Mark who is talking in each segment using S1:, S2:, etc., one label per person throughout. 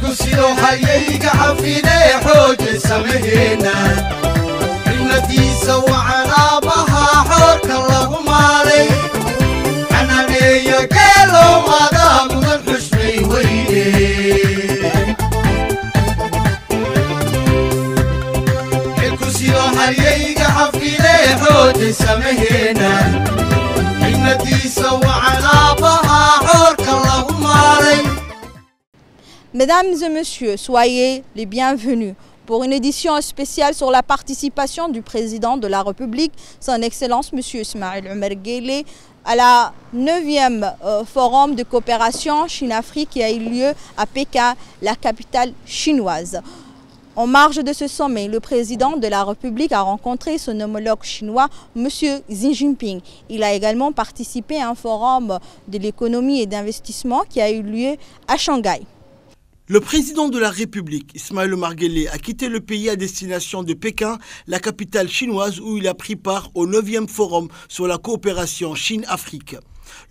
S1: الكسيلو هيجا حفيني حوج سمهنا التي سوعنا بها حورك اللهم علي أنا نيا كيلو مدام من حشمي ويني الكسيلو هيجا حفيني حوج سمهنا التي سوعنا بها حورك اللهم علي.
S2: Mesdames et messieurs, soyez les bienvenus pour une édition spéciale sur la participation du président de la République, son Excellence M. Ismail Omar Guelleh, à la 9e Forum de coopération Chine-Afrique qui a eu lieu à Pékin, la capitale chinoise. En marge de ce sommet, le président de la République a rencontré son homologue chinois, M. Xi Jinping. Il a également participé à un forum de l'économie et d'investissement qui a eu lieu à Shanghai.
S3: Le président de la République, Ismail Omar Guelleh, a quitté le pays à destination de Pékin, la capitale chinoise où il a pris part au 9e forum sur la coopération Chine-Afrique.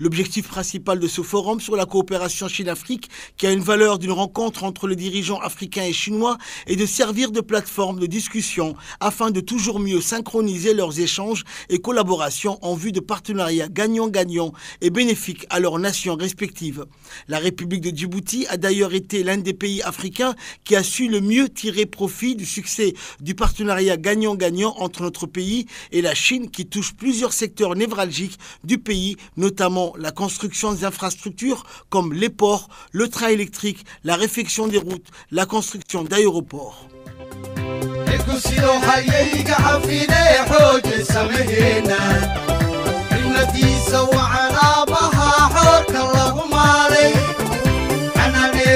S3: L'objectif principal de ce forum sur la coopération Chine-Afrique, qui a une valeur d'une rencontre entre les dirigeants africains et chinois, est de servir de plateforme de discussion afin de toujours mieux synchroniser leurs échanges et collaborations en vue de partenariats gagnant-gagnant et bénéfiques à leurs nations respectives. La République de Djibouti a d'ailleurs été l'un des pays africains qui a su le mieux tirer profit du succès du partenariat gagnant-gagnant entre notre pays et la Chine qui touche plusieurs secteurs névralgiques du pays, notamment la construction des infrastructures comme les ports, le train électrique, la réfection des routes, la construction d'aéroports.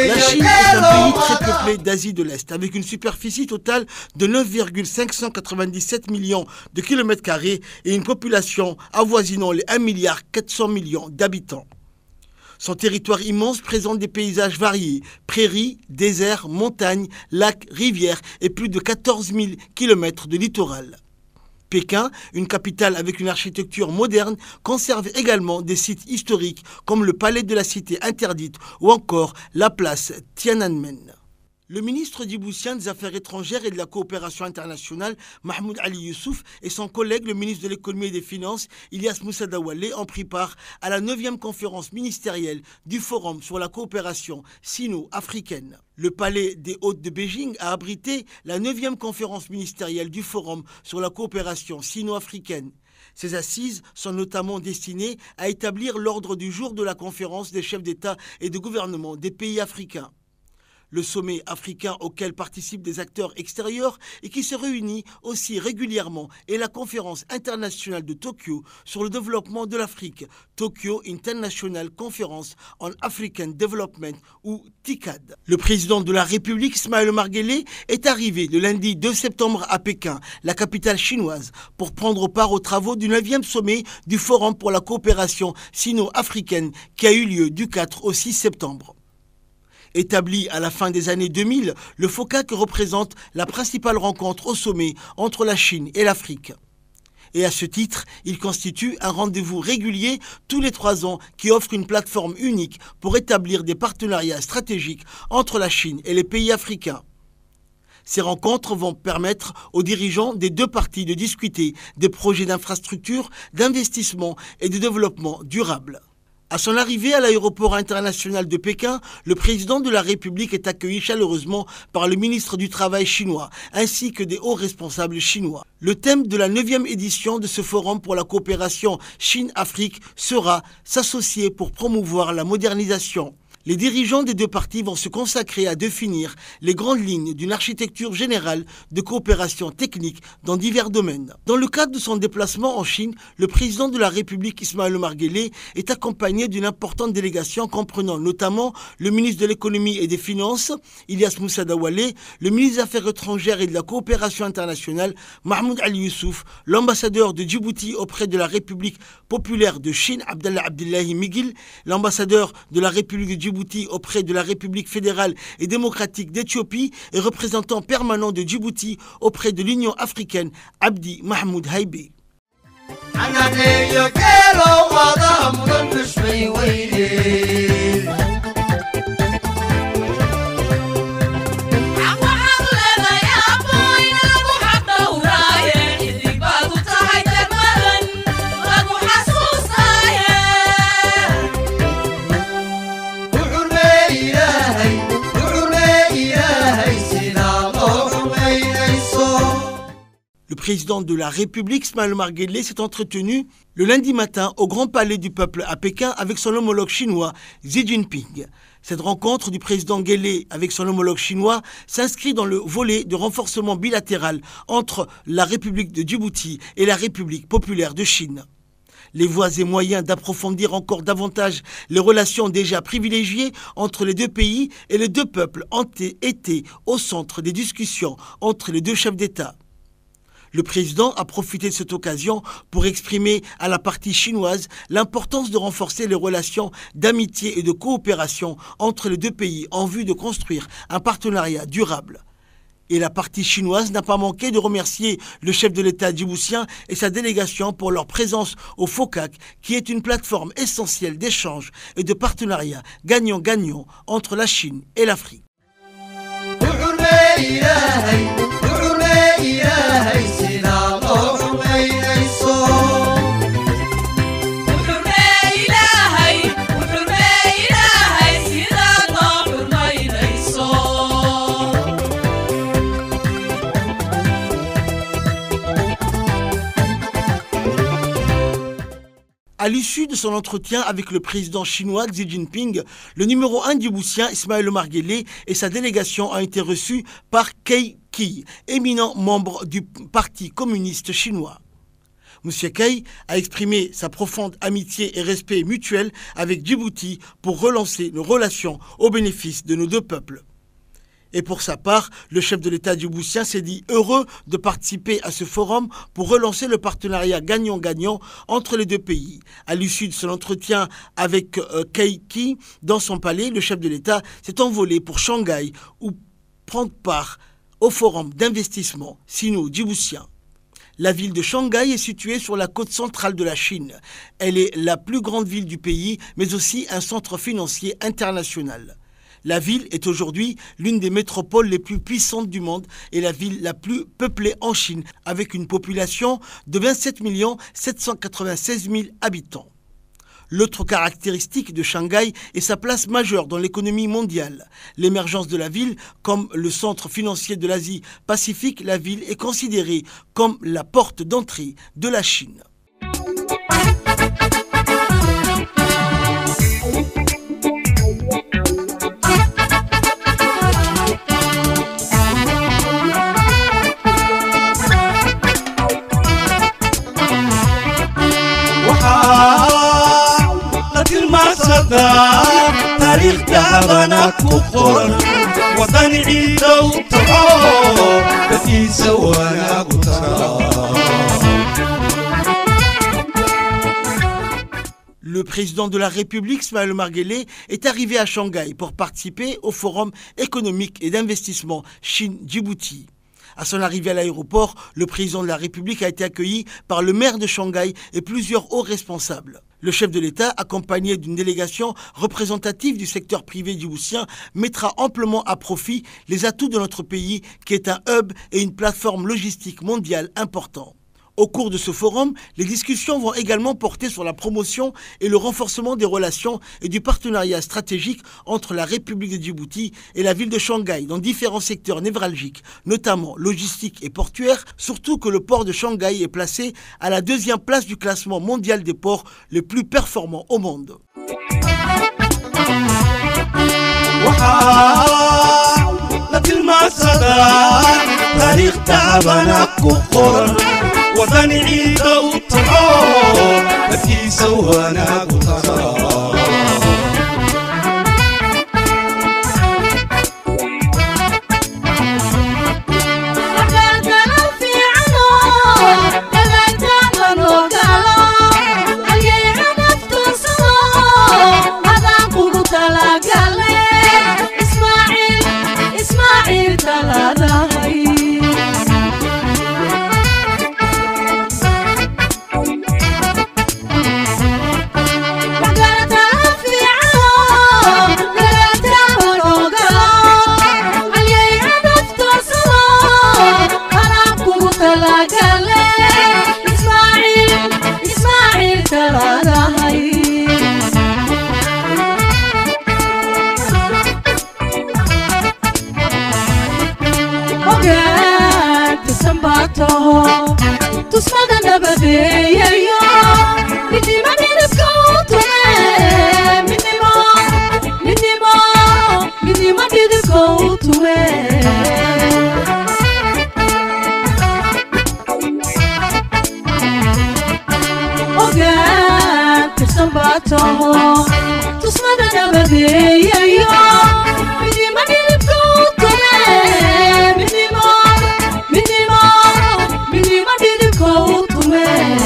S3: La Chine est un pays très peuplé d'Asie de l'Est, avec une superficie totale de 9,597 millions de kilomètres carrés et une population avoisinant les 1,4 milliard d'habitants. Son territoire immense présente des paysages variés, prairies, déserts, montagnes, lacs, rivières et plus de 14 000 kilomètres de littoral. Pékin, une capitale avec une architecture moderne, conserve également des sites historiques comme le palais de la Cité interdite ou encore la place Tiananmen. Le ministre djiboutien des Affaires étrangères et de la coopération internationale, Mahmoud Ali Youssouf, et son collègue, le ministre de l'économie et des finances, Ilyas Moussa Daoualé, ont pris part à la 9e conférence ministérielle du Forum sur la coopération sino-africaine. Le palais des Hôtes de Beijing a abrité la 9e conférence ministérielle du Forum sur la coopération sino-africaine. Ces assises sont notamment destinées à établir l'ordre du jour de la conférence des chefs d'État et de gouvernement des pays africains. Le sommet africain auquel participent des acteurs extérieurs et qui se réunit aussi régulièrement est la conférence internationale de Tokyo sur le développement de l'Afrique, Tokyo International Conference on African Development ou TICAD. Le président de la République, Ismail Omar Guelleh, est arrivé le lundi 2 septembre à Pékin, la capitale chinoise, pour prendre part aux travaux du 9e sommet du Forum pour la coopération sino-africaine qui a eu lieu du 4 au 6 septembre. Établi à la fin des années 2000, le FOCAC représente la principale rencontre au sommet entre la Chine et l'Afrique. Et à ce titre, il constitue un rendez-vous régulier tous les 3 ans qui offre une plateforme unique pour établir des partenariats stratégiques entre la Chine et les pays africains. Ces rencontres vont permettre aux dirigeants des 2 parties de discuter des projets d'infrastructure, d'investissement et de développement durable. À son arrivée à l'aéroport international de Pékin, le président de la République est accueilli chaleureusement par le ministre du Travail chinois, ainsi que des hauts responsables chinois. Le thème de la 9e édition de ce forum pour la coopération Chine-Afrique sera « S'associer pour promouvoir la modernisation ». Les dirigeants des 2 parties vont se consacrer à définir les grandes lignes d'une architecture générale de coopération technique dans divers domaines. Dans le cadre de son déplacement en Chine, le président de la République, Ismail Omar Guelleh, est accompagné d'une importante délégation comprenant notamment le ministre de l'économie et des finances, Ilyas Moussa Daoualé, le ministre des Affaires étrangères et de la coopération internationale, Mahmoud Ali Youssouf, l'ambassadeur de Djibouti auprès de la République populaire de Chine, Abdallah Abdullahi Miguel, l'ambassadeur de la République de Djibouti auprès de la République fédérale et démocratique d'Éthiopie et représentant permanent de Djibouti auprès de l'Union africaine, Abdi Mahmoud Haïbé. Le président de la République, Ismaël Omar Guelleh, s'est entretenu le lundi matin au Grand Palais du Peuple à Pékin avec son homologue chinois Xi Jinping. Cette rencontre du président Guelleh avec son homologue chinois s'inscrit dans le volet de renforcement bilatéral entre la République de Djibouti et la République populaire de Chine. Les voies et moyens d'approfondir encore davantage les relations déjà privilégiées entre les deux pays et les deux peuples ont été au centre des discussions entre les deux chefs d'État. Le président a profité de cette occasion pour exprimer à la partie chinoise l'importance de renforcer les relations d'amitié et de coopération entre les deux pays en vue de construire un partenariat durable. Et la partie chinoise n'a pas manqué de remercier le chef de l'État djiboutien et sa délégation pour leur présence au FOCAC, qui est une plateforme essentielle d'échange et de partenariat gagnant-gagnant entre la Chine et l'Afrique. À l'issue de son entretien avec le président chinois Xi Jinping, le numéro 1 djiboutien Ismaël Omar Guelleh et sa délégation ont été reçus par Kei Qi, éminent membre du Parti communiste chinois. M. Kei a exprimé sa profonde amitié et respect mutuel avec Djibouti pour relancer nos relations au bénéfice de nos deux peuples. Et pour sa part, le chef de l'État djiboutien s'est dit heureux de participer à ce forum pour relancer le partenariat gagnant-gagnant entre les deux pays. À l'issue de son entretien avec Kei Qi, dans son palais, le chef de l'État s'est envolé pour Shanghai où prendre part au forum d'investissement sino-djiboutien. La ville de Shanghai est située sur la côte centrale de la Chine. Elle est la plus grande ville du pays, mais aussi un centre financier international. La ville est aujourd'hui l'une des métropoles les plus puissantes du monde et la ville la plus peuplée en Chine, avec une population de 27 796 000 habitants. L'autre caractéristique de Shanghai est sa place majeure dans l'économie mondiale. L'émergence de la ville comme le centre financier de l'Asie-Pacifique, la ville est considérée comme la porte d'entrée de la Chine.
S1: تاريخ دعوانا كقرن وطن عيد وطعام بتي سوانا
S3: Le président de la République, Ismaël Omar Guelleh, est arrivé à Shanghai pour participer au Forum économique et d'investissement Chine-Djibouti. À son arrivée à l'aéroport, le président de la République a été accueilli par le maire de Shanghai et plusieurs hauts responsables. Le chef de l'État, accompagné d'une délégation représentative du secteur privé djiboutien, mettra amplement à profit les atouts de notre pays, qui est un hub et une plateforme logistique mondiale importante. Au cours de ce forum, les discussions vont également porter sur la promotion et le renforcement des relations et du partenariat stratégique entre la République de Djibouti et la ville de Shanghai dans différents secteurs névralgiques, notamment logistiques et portuaires, surtout que le port de Shanghai est placé à la 2e place du classement mondial des ports les plus performants au monde.
S1: وطن عيد وطعام بتي سوانا قطران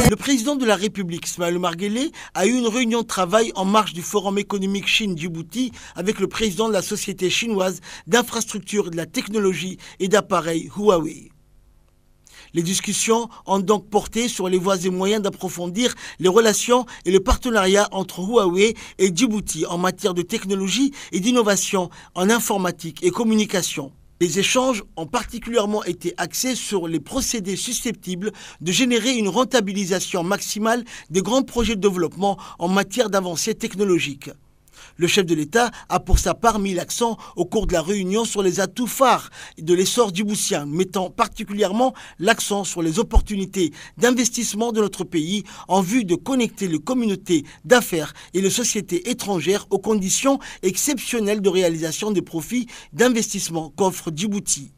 S3: Le président de la République, Ismaël Omar Guelleh, a eu une réunion de travail en marge du Forum économique Chine-Djibouti avec le président de la société chinoise d'infrastructures, de la technologie et d'appareils Huawei. Les discussions ont donc porté sur les voies et moyens d'approfondir les relations et le partenariat entre Huawei et Djibouti en matière de technologie et d'innovation en informatique et communication. Les échanges ont particulièrement été axés sur les procédés susceptibles de générer une rentabilisation maximale des grands projets de développement en matière d'avancées technologiques. Le chef de l'État a pour sa part mis l'accent au cours de la réunion sur les atouts phares de l'essor djiboutien, mettant particulièrement l'accent sur les opportunités d'investissement de notre pays en vue de connecter les communautés d'affaires et les sociétés étrangères aux conditions exceptionnelles de réalisation des profits d'investissement qu'offre Djibouti.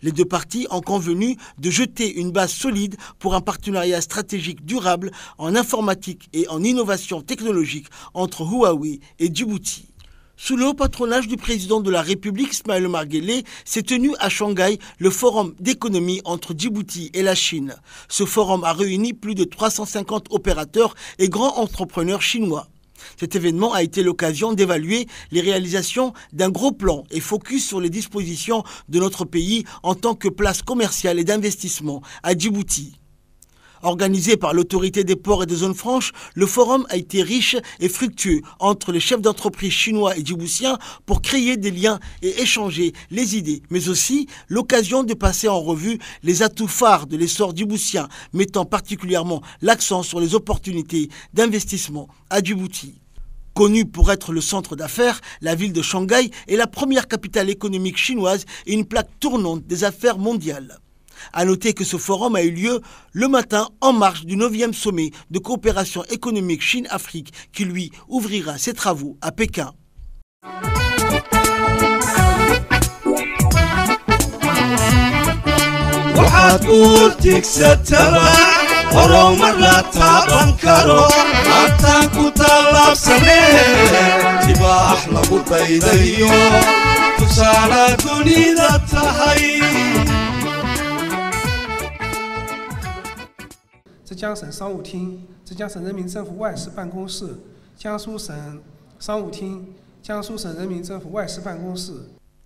S3: Les deux parties ont convenu de jeter une base solide pour un partenariat stratégique durable en informatique et en innovation technologique entre Huawei et Djibouti. Sous le haut patronage du président de la République, Ismaël Omar Guelleh, s'est tenu à Shanghai le forum d'économie entre Djibouti et la Chine. Ce forum a réuni plus de 350 opérateurs et grands entrepreneurs chinois. Cet événement a été l'occasion d'évaluer les réalisations d'un gros plan et focus sur les dispositions de notre pays en tant que place commerciale et d'investissement à Djibouti. Organisé par l'autorité des ports et des zones franches, le forum a été riche et fructueux entre les chefs d'entreprise chinois et djiboutiens pour créer des liens et échanger les idées, mais aussi l'occasion de passer en revue les atouts phares de l'essor djiboutien, mettant particulièrement l'accent sur les opportunités d'investissement à Djibouti. Connue pour être le centre d'affaires, la ville de Shanghai est la première capitale économique chinoise et une plaque tournante des affaires mondiales. À noter que ce forum a eu lieu le matin en marge du 9e sommet de coopération économique Chine-Afrique qui lui ouvrira ses travaux à Pékin.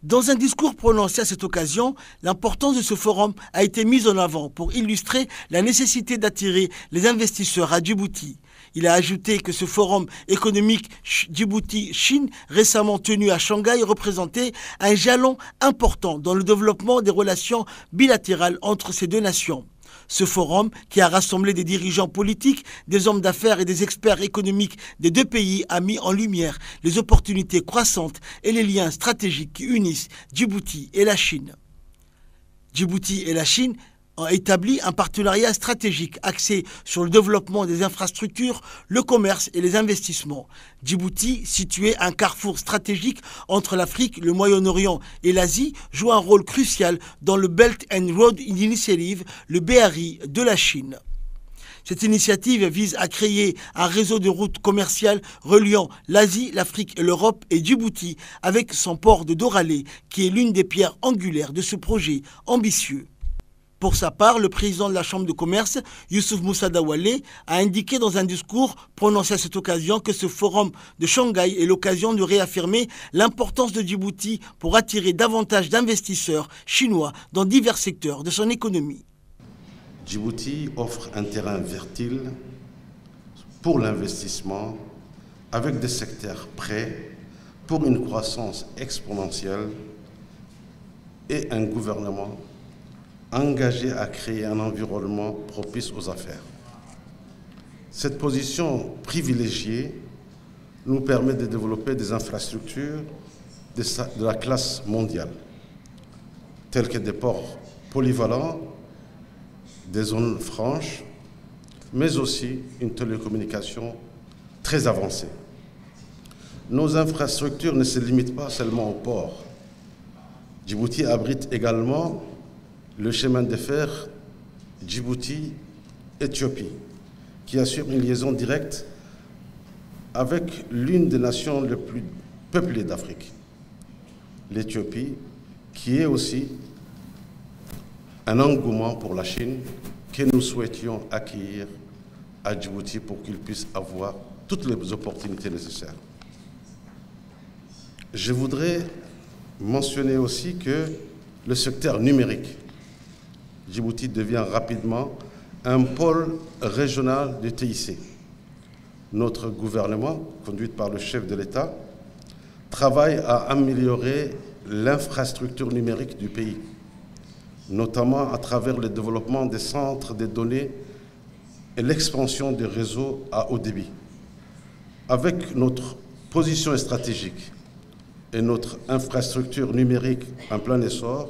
S3: Dans un discours prononcé à cette occasion, l'importance de ce forum a été mise en avant pour illustrer la nécessité d'attirer les investisseurs à Djibouti. Il a ajouté que ce forum économique Djibouti-Chine, récemment tenu à Shanghai, représentait un jalon important dans le développement des relations bilatérales entre ces deux nations. Ce forum, qui a rassemblé des dirigeants politiques, des hommes d'affaires et des experts économiques des deux pays, a mis en lumière les opportunités croissantes et les liens stratégiques qui unissent Djibouti et la Chine. Djibouti et la Chine ont établi un partenariat stratégique axé sur le développement des infrastructures, le commerce et les investissements. Djibouti, situé à un carrefour stratégique entre l'Afrique, le Moyen-Orient et l'Asie, joue un rôle crucial dans le Belt and Road Initiative, le BRI de la Chine. Cette initiative vise à créer un réseau de routes commerciales reliant l'Asie, l'Afrique et l'Europe et Djibouti avec son port de Doralé, qui est l'une des pierres angulaires de ce projet ambitieux. Pour sa part, le président de la Chambre de commerce, Youssouf Moussa Dawalé, a indiqué dans un discours prononcé à cette occasion que ce forum de Shanghai est l'occasion de réaffirmer l'importance de Djibouti pour attirer davantage d'investisseurs chinois dans divers secteurs de son économie.
S4: Djibouti offre un terrain fertile pour l'investissement avec des secteurs prêts pour une croissance exponentielle et un gouvernement engagé à créer un environnement propice aux affaires. Cette position privilégiée nous permet de développer des infrastructures de la classe mondiale, telles que des ports polyvalents, des zones franches, mais aussi une télécommunication très avancée. Nos infrastructures ne se limitent pas seulement au port. Djibouti abrite également le chemin de fer Djibouti-Éthiopie, qui assure une liaison directe avec l'une des nations les plus peuplées d'Afrique, l'Éthiopie, qui est aussi un engouement pour la Chine que nous souhaitions accueillir à Djibouti pour qu'ils puissent avoir toutes les opportunités nécessaires. Je voudrais mentionner aussi que le secteur numérique, Djibouti devient rapidement un pôle régional du TIC. Notre gouvernement, conduit par le chef de l'État, travaille à améliorer l'infrastructure numérique du pays, notamment à travers le développement des centres de données et l'expansion des réseaux à haut débit. Avec notre position stratégique et notre infrastructure numérique en plein essor,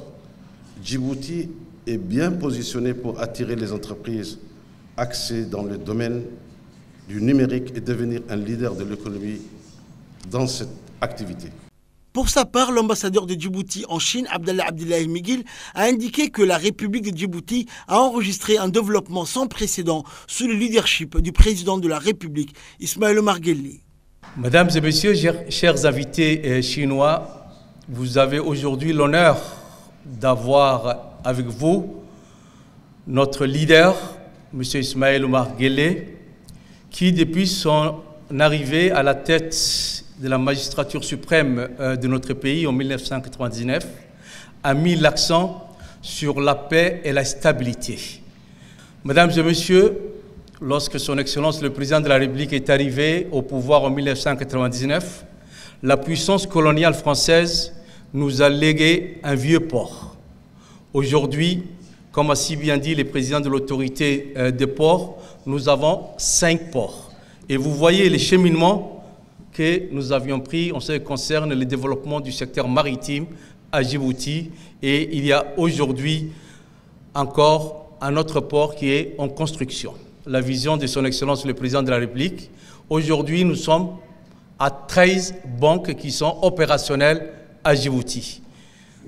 S4: Djibouti est bien positionné pour attirer les entreprises axées dans le domaine du numérique et devenir un leader de l'économie dans cette activité.
S3: Pour sa part, l'ambassadeur de Djibouti en Chine, Abdallah Abdillahi Miguel, a indiqué que la République de Djibouti a enregistré un développement sans précédent sous le leadership du président de la République, Ismaël Omar Guelleh.
S5: Mesdames et messieurs, chers invités chinois, vous avez aujourd'hui l'honneur d'avoir avec vous notre leader, M. Ismaël Omar Guelleh, qui depuis son arrivée à la tête de la magistrature suprême de notre pays en 1999 a mis l'accent sur la paix et la stabilité. Mesdames et messieurs, lorsque son Excellence le Président de la République est arrivé au pouvoir en 1999, la puissance coloniale française nous a légué un vieux port. Aujourd'hui, comme a si bien dit le président de l'autorité des ports, nous avons 5 ports. Et vous voyez les cheminements que nous avions pris en ce qui concerne le développement du secteur maritime à Djibouti. Et il y a aujourd'hui encore un autre port qui est en construction. La vision de son Excellence le Président de la République. Aujourd'hui, nous sommes à 13 banques qui sont opérationnelles à Djibouti.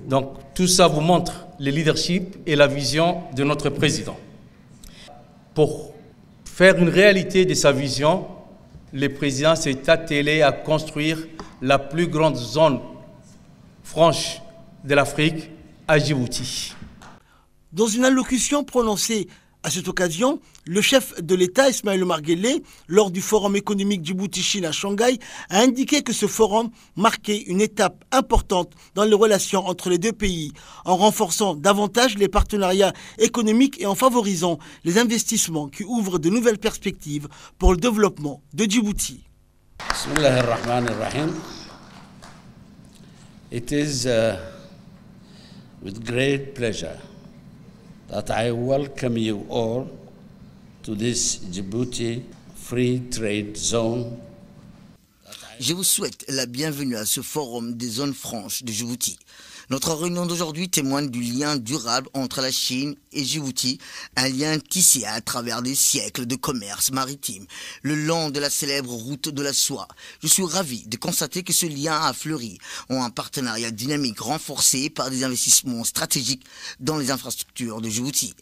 S5: Donc, tout ça vous montre le leadership et la vision de notre Président. Pour faire une réalité de sa vision, le Président s'est attelé à construire la plus grande zone franche de l'Afrique à Djibouti.
S3: Dans une allocution prononcée à cette occasion, le chef de l'État, Ismaël Omar Guelleh, lors du Forum économique Djibouti-Chine à Shanghai, a indiqué que ce forum marquait une étape importante dans les relations entre les deux pays, en renforçant davantage les partenariats économiques et en favorisant les investissements qui ouvrent de nouvelles perspectives pour le développement de Djibouti.
S6: Bismillahirrahmanirrahim. It is with great pleasure that I welcome you all to this Djibouti Free Trade Zone.
S7: Je vous souhaite la bienvenue à ce forum des zones franches de Djibouti. Notre réunion d'aujourd'hui témoigne du lien durable entre la Chine et Djibouti, un lien tissé à travers des siècles de commerce maritime, le long de la célèbre route de la soie. Je suis ravi de constater que ce lien a fleuri en un partenariat dynamique renforcé par des investissements stratégiques dans les infrastructures de Djibouti.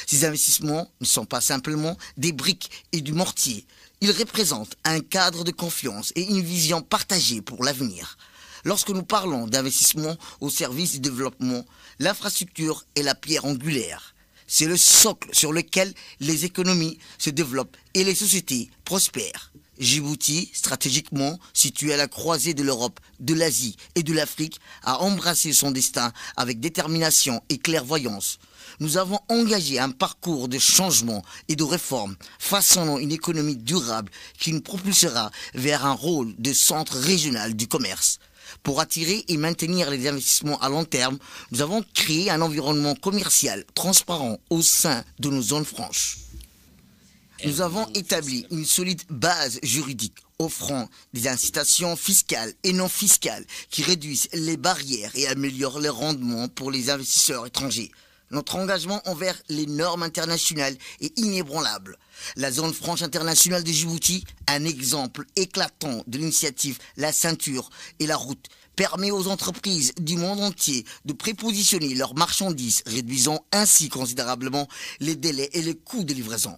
S7: Ces investissements ne sont pas simplement des briques et du mortier. Ils représentent un cadre de confiance et une vision partagée pour l'avenir. Lorsque nous parlons d'investissement au service du développement, l'infrastructure est la pierre angulaire. C'est le socle sur lequel les économies se développent et les sociétés prospèrent. Djibouti, stratégiquement situé à la croisée de l'Europe, de l'Asie et de l'Afrique, a embrassé son destin avec détermination et clairvoyance. Nous avons engagé un parcours de changement et de réforme, façonnant une économie durable qui nous propulsera vers un rôle de centre régional du commerce. Pour attirer et maintenir les investissements à long terme, nous avons créé un environnement commercial transparent au sein de nos zones franches. Nous avons établi une solide base juridique offrant des incitations fiscales et non fiscales qui réduisent les barrières et améliorent les rendements pour les investisseurs étrangers. Notre engagement envers les normes internationales est inébranlable. La zone franche internationale de Djibouti, un exemple éclatant de l'initiative La Ceinture et la Route, permet aux entreprises du monde entier de prépositionner leurs marchandises, réduisant ainsi considérablement les délais et les coûts de livraison.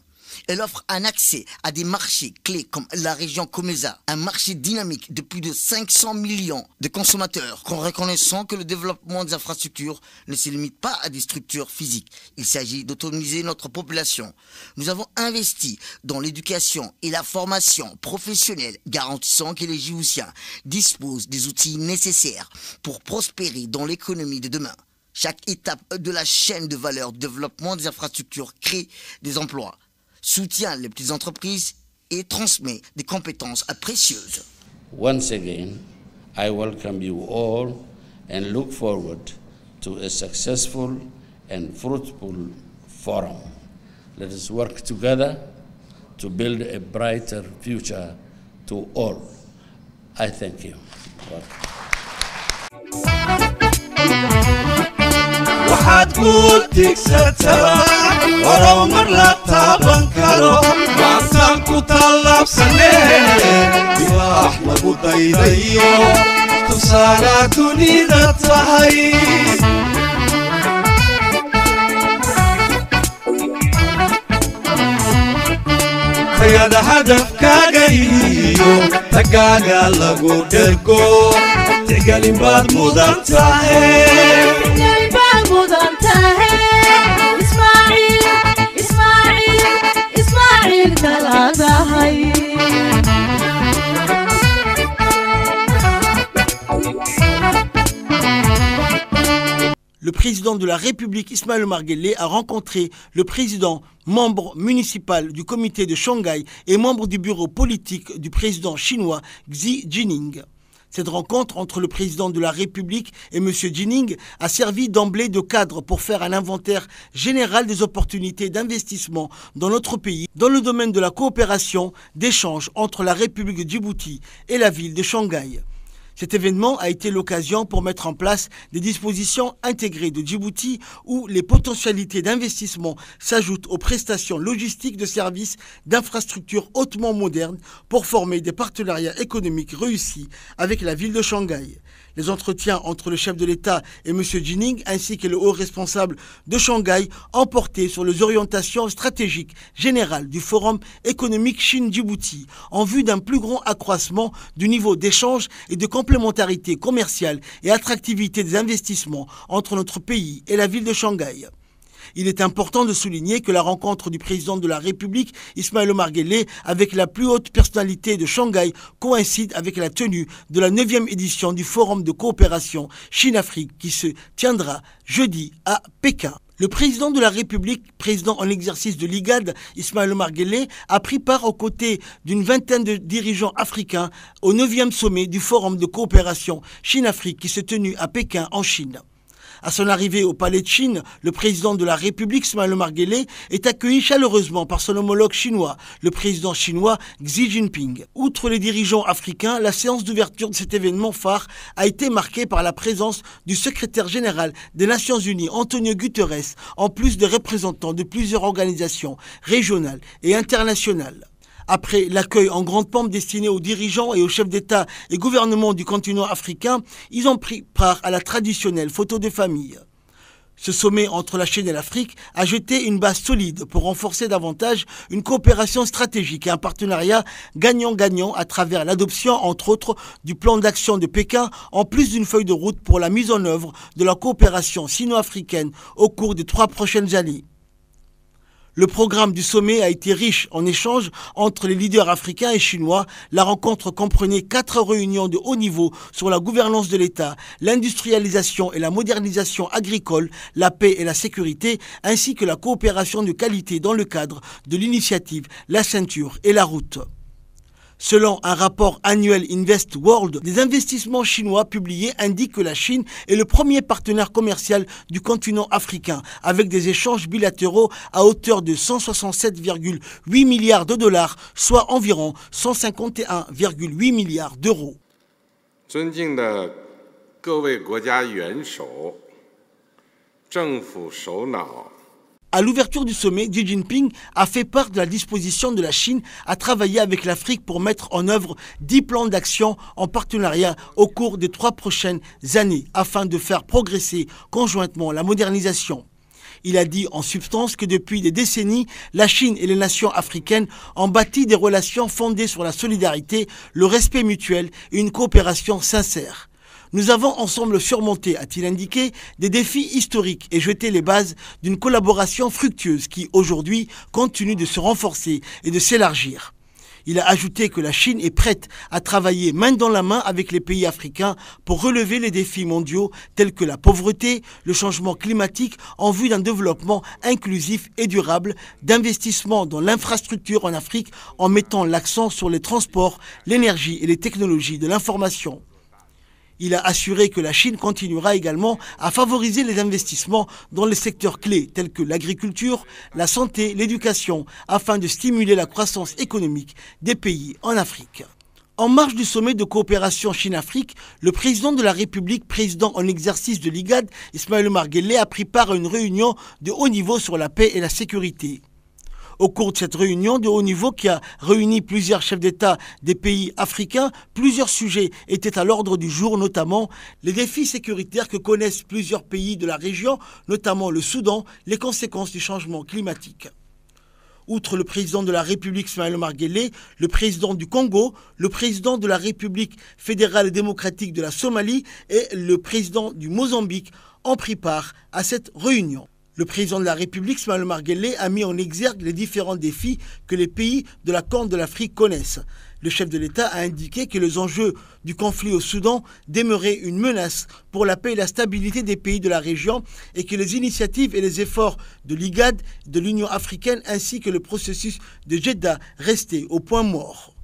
S7: Elle offre un accès à des marchés clés comme la région Comesa, un marché dynamique de plus de 500 millions de consommateurs, en reconnaissant que le développement des infrastructures ne se limite pas à des structures physiques. Il s'agit d'autonomiser notre population. Nous avons investi dans l'éducation et la formation professionnelle, garantissant que les Djiboutiens disposent des outils nécessaires pour prospérer dans l'économie de demain. Chaque étape de la chaîne de valeur du développement des infrastructures crée des emplois, soutient les petites entreprises et transmet des compétences précieuses.
S6: Once again, I welcome you all and look forward to a successful and fruitful forum. Let us work together to build a brighter future to all. I thank you.
S1: waxaad ku tigsataa horumar la taaban karo waantaan ku tallaabsanee ilaax lagu daydayo tusaalaha dunida tahay tayada hadafkaaga iyo tagaaga lagu dhergo tixgelin baad mudan tahay
S3: Le président de la République, Ismaël Omar Guelleh, a rencontré le président, membre municipal du comité de Shanghai et membre du bureau politique du président chinois Xi Jinping. Cette rencontre entre le président de la République et M. Jinping a servi d'emblée de cadre pour faire un inventaire général des opportunités d'investissement dans notre pays, dans le domaine de la coopération, d'échange entre la République de Djibouti et la ville de Shanghai. Cet événement a été l'occasion pour mettre en place des dispositions intégrées de Djibouti où les potentialités d'investissement s'ajoutent aux prestations logistiques de services d'infrastructures hautement modernes pour former des partenariats économiques réussis avec la ville de Shanghai. Les entretiens entre le chef de l'État et M. Jinping ainsi que le haut responsable de Shanghai ont porté sur les orientations stratégiques générales du Forum économique Chine-Djibouti en vue d'un plus grand accroissement du niveau d'échange et de complémentarité commerciale et attractivité des investissements entre notre pays et la ville de Shanghai. Il est important de souligner que la rencontre du président de la République, Ismaël Omar Guelleh, avec la plus haute personnalité de Shanghai coïncide avec la tenue de la 9e édition du Forum de coopération Chine-Afrique qui se tiendra jeudi à Pékin. Le président de la République, président en exercice de l'IGAD, Ismaël Omar Guelleh, a pris part aux côtés d'une vingtaine de dirigeants africains au 9e sommet du Forum de coopération Chine-Afrique qui s'est tenu à Pékin en Chine. À son arrivée au palais de Chine, le président de la République, Ismaël Omar Guelleh, est accueilli chaleureusement par son homologue chinois, le président chinois Xi Jinping. Outre les dirigeants africains, la séance d'ouverture de cet événement phare a été marquée par la présence du secrétaire général des Nations Unies, Antonio Guterres, en plus de représentants de plusieurs organisations régionales et internationales. Après l'accueil en grande pompe destiné aux dirigeants et aux chefs d'État et gouvernement du continent africain, ils ont pris part à la traditionnelle photo de famille. Ce sommet entre la Chine et l'Afrique a jeté une base solide pour renforcer davantage une coopération stratégique et un partenariat gagnant-gagnant à travers l'adoption, entre autres, du plan d'action de Pékin, en plus d'une feuille de route pour la mise en œuvre de la coopération sino-africaine au cours des 3 prochaines années. Le programme du sommet a été riche en échanges entre les leaders africains et chinois. La rencontre comprenait 4 réunions de haut niveau sur la gouvernance de l'État, l'industrialisation et la modernisation agricole, la paix et la sécurité, ainsi que la coopération de qualité dans le cadre de l'initiative La Ceinture et la Route. Selon un rapport annuel Invest World, des investissements chinois publiés indiquent que la Chine est le premier partenaire commercial du continent africain, avec des échanges bilatéraux à hauteur de 167,8 milliards de dollars, soit environ 151,8 milliards d'euros.
S8: 尊敬的各位国家元首、
S3: À l'ouverture du sommet, Xi Jinping a fait part de la disposition de la Chine à travailler avec l'Afrique pour mettre en œuvre 10 plans d'action en partenariat au cours des 3 prochaines années afin de faire progresser conjointement la modernisation. Il a dit en substance que depuis des décennies, la Chine et les nations africaines ont bâti des relations fondées sur la solidarité, le respect mutuel et une coopération sincère. Nous avons ensemble surmonté, a-t-il indiqué, des défis historiques et jeté les bases d'une collaboration fructueuse qui, aujourd'hui, continue de se renforcer et de s'élargir. Il a ajouté que la Chine est prête à travailler main dans la main avec les pays africains pour relever les défis mondiaux tels que la pauvreté, le changement climatique en vue d'un développement inclusif et durable, d'investissement dans l'infrastructure en Afrique en mettant l'accent sur les transports, l'énergie et les technologies de l'information. Il a assuré que la Chine continuera également à favoriser les investissements dans les secteurs clés tels que l'agriculture, la santé, l'éducation, afin de stimuler la croissance économique des pays en Afrique. En marge du sommet de coopération Chine-Afrique, le président de la République, président en exercice de l'IGAD, Ismaël Omar Guelleh, a pris part à une réunion de haut niveau sur la paix et la sécurité. Au cours de cette réunion de haut niveau qui a réuni plusieurs chefs d'État des pays africains, plusieurs sujets étaient à l'ordre du jour, notamment les défis sécuritaires que connaissent plusieurs pays de la région, notamment le Soudan, les conséquences du changement climatique. Outre le président de la République Ismaël Omar Guelleh, le président du Congo, le président de la République fédérale et démocratique de la Somalie et le président du Mozambique ont pris part à cette réunion. Le président de la République, Ismaël Omar Guelleh, a mis en exergue les différents défis que les pays de la Corne de l'Afrique connaissent. Le chef de l'État a indiqué que les enjeux du conflit au Soudan demeuraient une menace pour la paix et la stabilité des pays de la région et que les initiatives et les efforts de l'IGAD, de l'Union africaine ainsi que le processus de Jeddah restaient au point mort.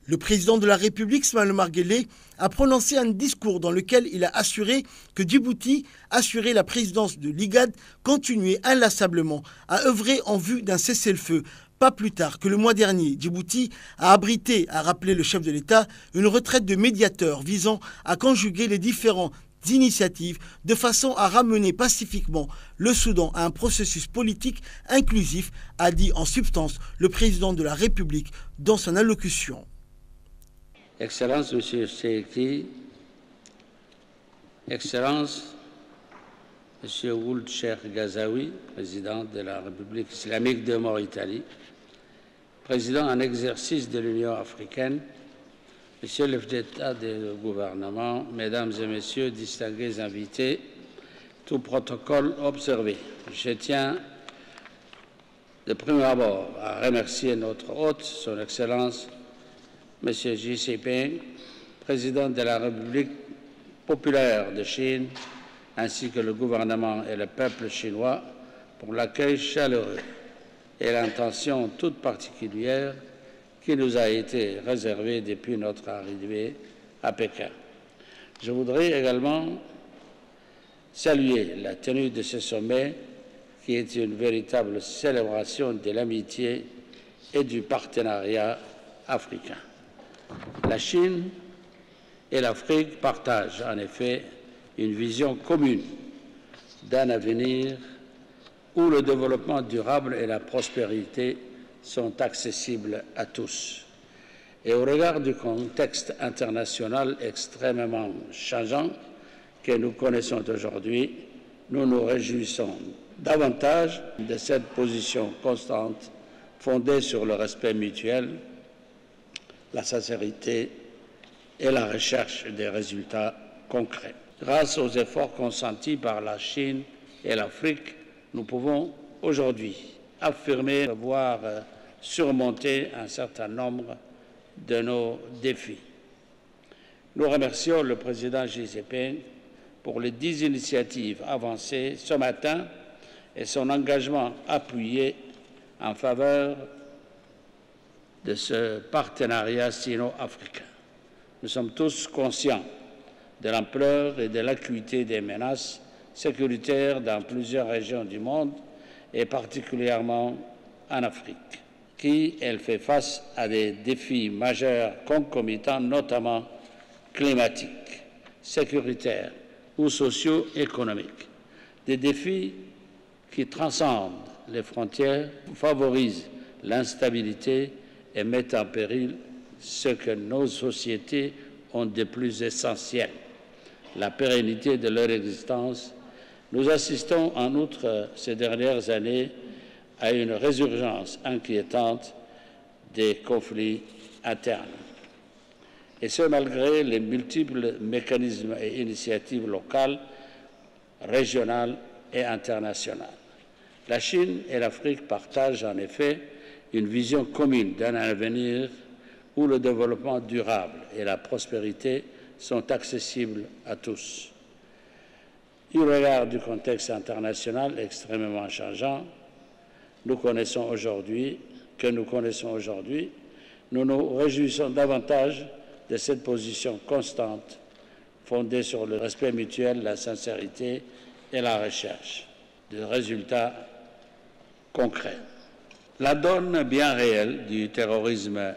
S3: Le président de la République, Ismaël Omar Guelleh, a prononcé un discours dans lequel il a assuré que Djibouti, assuré la présidence de l'IGAD, continuait inlassablement à œuvrer en vue d'un cessez-le-feu. Pas plus tard que le mois dernier, Djibouti a abrité, a rappelé le chef de l'État, une retraite de médiateurs visant à conjuguer les différentes initiatives de façon à ramener pacifiquement le Soudan à un processus politique inclusif, a dit en substance le président de la République dans son allocution.
S6: Excellence, Monsieur Séki, Excellence, Monsieur Ould Cheikh Gazaoui, président de la République islamique de Mauritanie, président en exercice de l'Union africaine, Monsieur le chef d'État du gouvernement, Mesdames et Messieurs, distingués invités, tout protocole observé. Je tiens de prime abord à remercier notre hôte, Son Excellence, Monsieur Xi Jinping, président de la République populaire de Chine, ainsi que le gouvernement et le peuple chinois, pour l'accueil chaleureux et l'intention toute particulière qui nous a été réservée depuis notre arrivée à Pékin. Je voudrais également saluer la tenue de ce sommet qui est une véritable célébration de l'amitié et du partenariat africain. La Chine et l'Afrique partagent en effet une vision commune d'un avenir où le développement durable et la prospérité sont accessibles à tous. Et au regard du contexte international extrêmement changeant que nous connaissons aujourd'hui, nous nous réjouissons davantage de cette position constante fondée sur le respect mutuel, la sincérité et la recherche des résultats concrets. Grâce aux efforts consentis par la Chine et l'Afrique, nous pouvons aujourd'hui affirmer avoir surmonté un certain nombre de nos défis. Nous remercions le président Xi Jinping pour les 10 initiatives avancées ce matin et son engagement appuyé en faveur de ce partenariat sino-africain. Nous sommes tous conscients de l'ampleur et de l'acuité des menaces sécuritaires dans plusieurs régions du monde et particulièrement en Afrique, qui, elle, fait face à des défis majeurs concomitants, notamment climatiques, sécuritaires ou socio-économiques. Des défis qui transcendent les frontières, favorisent l'instabilité et mettent en péril ce que nos sociétés ont de plus essentiel, la pérennité de leur existence. Nous assistons en outre ces dernières années à une résurgence inquiétante des conflits internes. Et ce, malgré les multiples mécanismes et initiatives locales, régionales et internationales. La Chine et l'Afrique partagent en effet une vision commune d'un avenir où le développement durable et la prospérité sont accessibles à tous. Au regard du contexte international extrêmement changeant que nous connaissons aujourd'hui, nous nous réjouissons davantage de cette position constante, fondée sur le respect mutuel, la sincérité et la recherche de résultats concrets. La donne bien réelle du terrorisme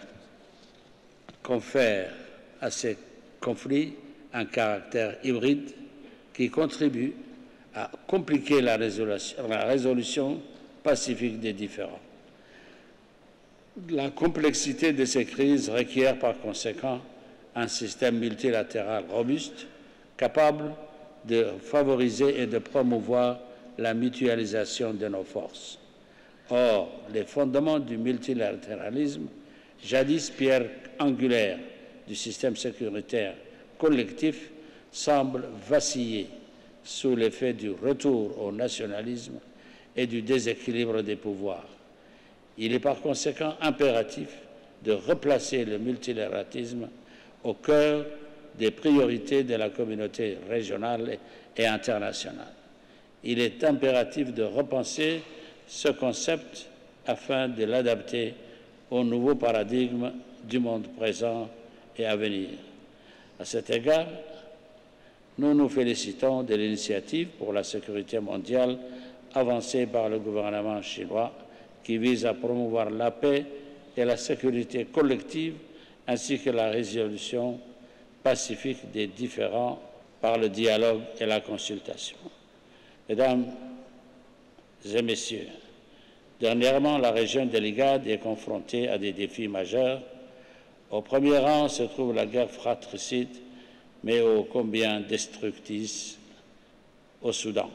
S6: confère à ces conflits un caractère hybride qui contribue à compliquer la résolution pacifique des différends. La complexité de ces crises requiert par conséquent un système multilatéral robuste, capable de favoriser et de promouvoir la mutualisation de nos forces. Or, les fondements du multilatéralisme, jadis pierre angulaire du système sécuritaire collectif, semblent vaciller sous l'effet du retour au nationalisme et du déséquilibre des pouvoirs. Il est par conséquent impératif de replacer le multilatéralisme au cœur des priorités de la communauté régionale et internationale. Il est impératif de repenser ce concept afin de l'adapter au nouveau paradigme du monde présent et à venir. À cet égard, nous nous félicitons de l'initiative pour la sécurité mondiale avancée par le gouvernement chinois qui vise à promouvoir la paix et la sécurité collective ainsi que la résolution pacifique des différends par le dialogue et la consultation. Mesdames et messieurs, dernièrement, la région de l'IGAD est confrontée à des défis majeurs. Au premier rang se trouve la guerre fratricide, mais ô combien destructrice au Soudan.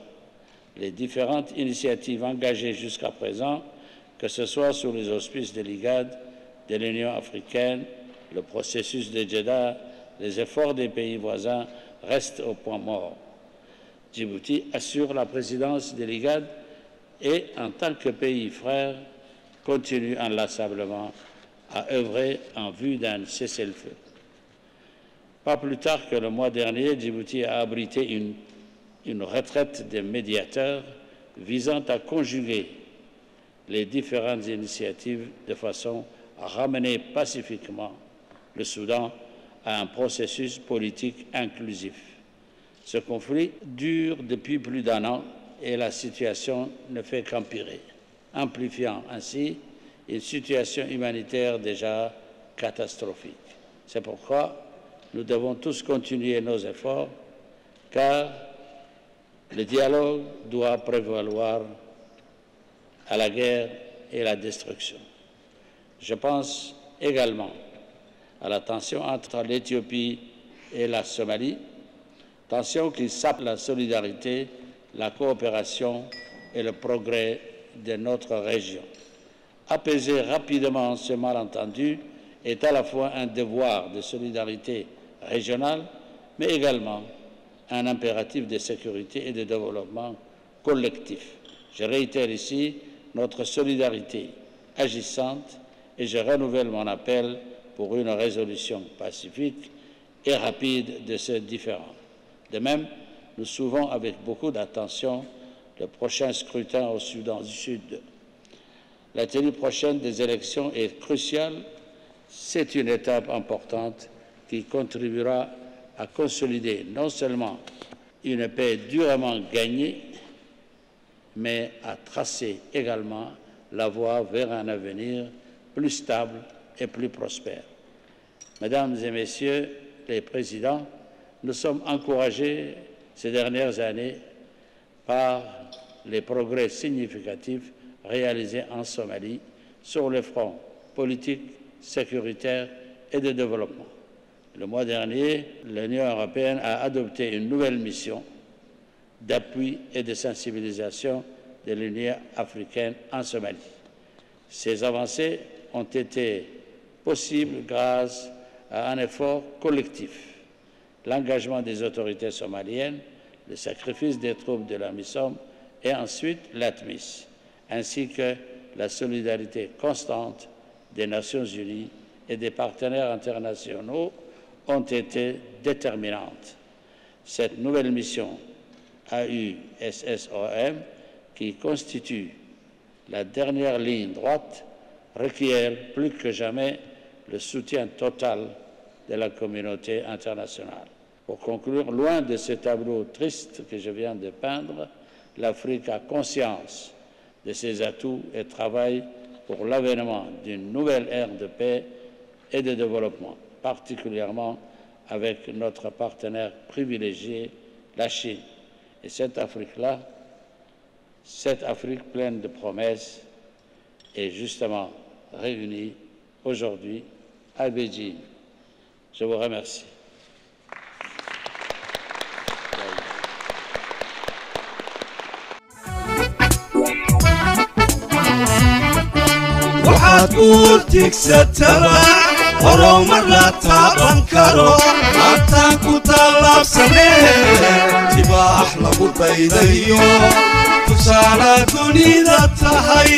S6: Les différentes initiatives engagées jusqu'à présent, que ce soit sous les auspices de l'IGAD, de l'Union africaine, le processus de Jeddah, les efforts des pays voisins restent au point mort. Djibouti assure la présidence de l'IGAD et, en tant que pays frère, continue inlassablement à œuvrer en vue d'un cessez-le-feu. Pas plus tard que le mois dernier, Djibouti a abrité une retraite des médiateurs visant à conjuguer les différentes initiatives de façon à ramener pacifiquement le Soudan à un processus politique inclusif. Ce conflit dure depuis plus d'un an et la situation ne fait qu'empirer, amplifiant ainsi une situation humanitaire déjà catastrophique. C'est pourquoi nous devons tous continuer nos efforts, car le dialogue doit prévaloir à la guerre et la destruction. Je pense également à la tension entre l'Éthiopie et la Somalie, tension qui sape la solidarité, la coopération et le progrès de notre région. Apaiser rapidement ce malentendu est à la fois un devoir de solidarité régionale, mais également un impératif de sécurité et de développement collectif. Je réitère ici notre solidarité agissante et je renouvelle mon appel pour une résolution pacifique et rapide de ces différends. De même, nous suivons avec beaucoup d'attention le prochain scrutin au Soudan du Sud. La tenue prochaine des élections est cruciale. C'est une étape importante qui contribuera à consolider non seulement une paix durement gagnée, mais à tracer également la voie vers un avenir plus stable et plus prospère. Mesdames et Messieurs les Présidents, nous sommes encouragés ces dernières années par les progrès significatifs réalisés en Somalie sur les fronts politiques, sécuritaires et de développement. Le mois dernier, l'Union européenne a adopté une nouvelle mission d'appui et de sensibilisation de l'Union africaine en Somalie. Ces avancées ont été possibles grâce à un effort collectif, l'engagement des autorités somaliennes, le sacrifice des troupes de la MISOM et ensuite l'ATMIS, ainsi que la solidarité constante des Nations Unies et des partenaires internationaux ont été déterminantes. Cette nouvelle mission AUSSOM, qui constitue la dernière ligne droite, requiert plus que jamais le soutien total de la communauté internationale. Pour conclure, loin de ce tableau triste que je viens de peindre, l'Afrique a conscience de ses atouts et travaille pour l'avènement d'une nouvelle ère de paix et de développement, particulièrement avec notre partenaire privilégié, la Chine. Et cette Afrique-là, cette Afrique pleine de promesses, est justement réunie aujourd'hui à Beijing. Je vous remercie.
S1: waxaad guurtigsataba horumar la taaban karo maantaan ku tallaabsanee tibaax lagu daydayo tusaale dunida tahay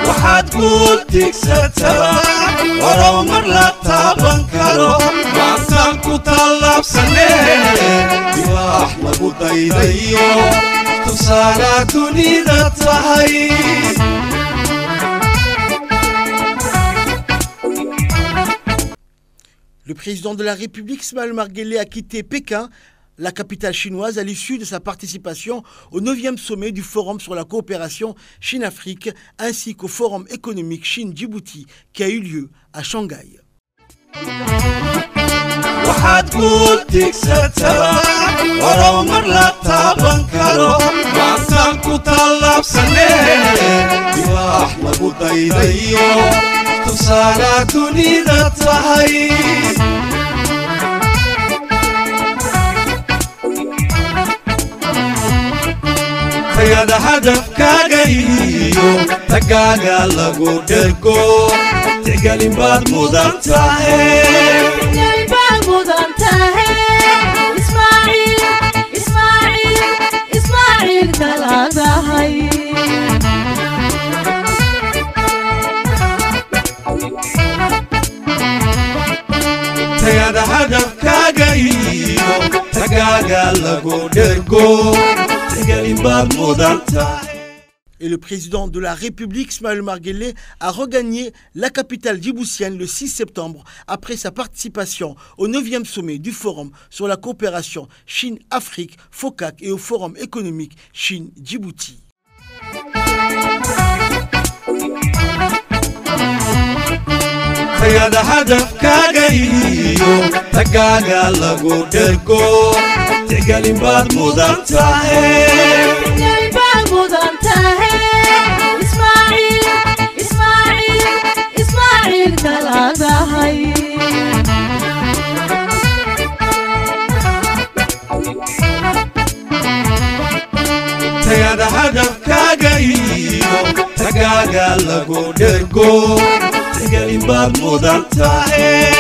S1: waxaad guurtigsataba horumar la taaban karo maantaan ku tallaabsanee tibaax lagu daydayo tusaale dunida tahay
S3: Le président de la République, Ismaël Omar Guelleh, a quitté Pékin, la capitale chinoise, à l'issue de sa participation au 9e sommet du Forum sur la coopération Chine-Afrique, ainsi qu'au Forum économique Chine-Djibouti, qui a eu lieu à Shanghai.
S1: waxaad guurtigsataba horumar la taaban karo maantaan ku tallaabsanee tibaax lagu daydayo tusaale dunida tahay tayada hadafkaaga iyo tagaaga lagu dhergo tixgelin baad mudan tahay tayada hadafkaaga iyo tagaaga lagu dhergo tixgelin baad mudan tahay.
S3: Et le président de la République, Ismaël Omar Guelleh, a regagné la capitale djiboutienne le 6 septembre après sa participation au 9e sommet du Forum sur la coopération Chine-Afrique, FOCAC, et au Forum économique Chine-Djibouti.
S1: tayada hadafkaaga iyo tagaaga lagu dhergo tixgelin baad mudan tahay tayada hadafkaaga iyo tagaaga lagu dhergo tixgelin baad mudan tahay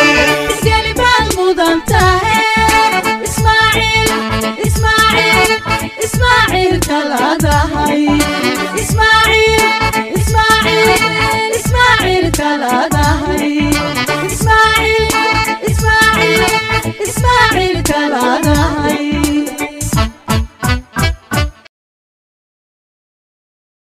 S8: Ismail Taladahay